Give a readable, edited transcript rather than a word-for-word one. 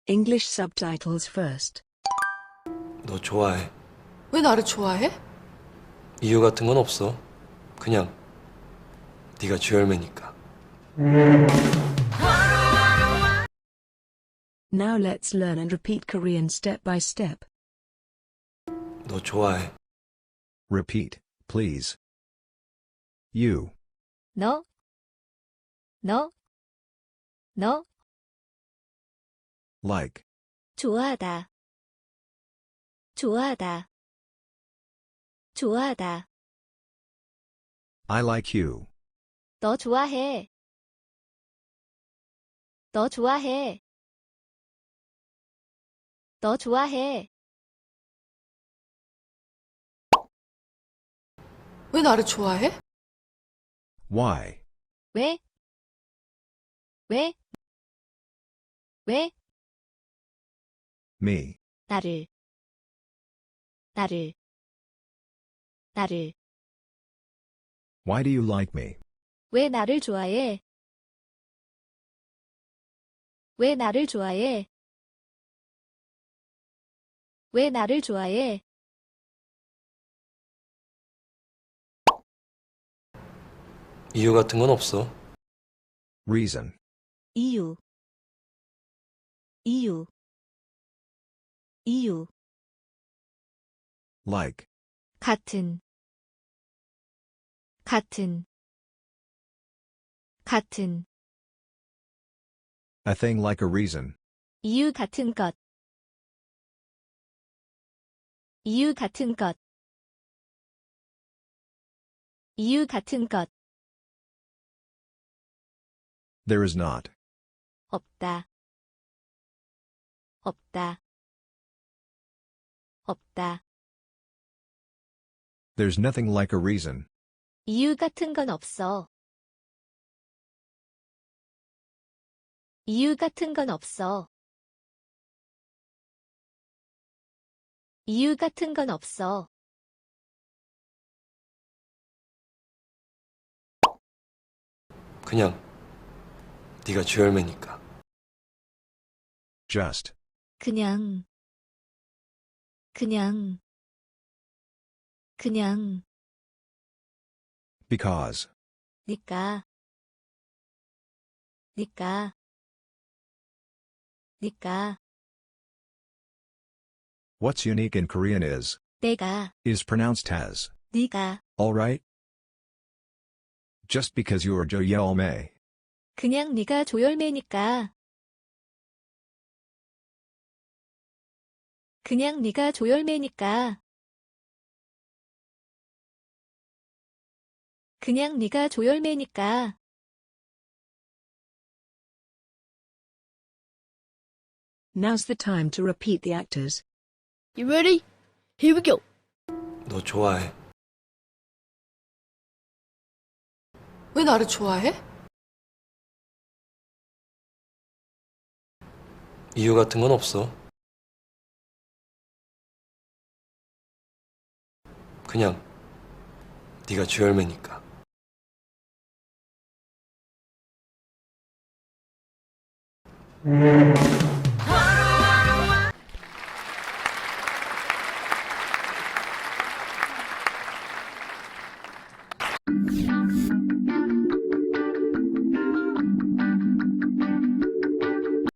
English subtitles first. 너 좋아해. 왜 나를 좋아해? 이유 같은 건 없어. 그냥 네가 주열매니까. Now let's learn and repeat Korean step by step. 너 좋아해. Repeat, please. You. 너, 너, 너, Like. 좋아하다, 좋아하다, 좋아하다. I like you. 너 좋아해, 너 좋아해, 너 좋아해. 왜 나를 좋아해? Why? 왜? 왜? 왜? Me. 나를, 나를, 나를. Why do you like me? 왜 나를 좋아해? 왜 나를 좋아해? 왜 나를 좋아해? 이유 같은 건 없어. Reason. 이유, 이유, 이유. Like. 같은, 같은, 같은. A thing like a reason. 이유 같은 것, 이유 같은 것, 이유 같은 것. There is not. 없다, 없다, 없다. There's nothing like a reason. 이유 같은 건 없어. 이유 같은 건 없어. 이유 같은 건 없어. 그냥 네가 주열매니까. Just. 그냥, 그냥, 그냥. Because. 니까, 니까, 니까. What's unique in Korean 내가, is pronounced as. 니가. Alright? Just because you're Jo Yeolmay. 그냥 네가 조열매니까. 그냥 네가 조열매니까. 그냥 네가 조열매니까. Now's the time to repeat the actors. You ready? Here we go. 너 좋아해. 왜 나를 좋아해? 이유 같은 건 없어. 그냥 네가 주열매니까.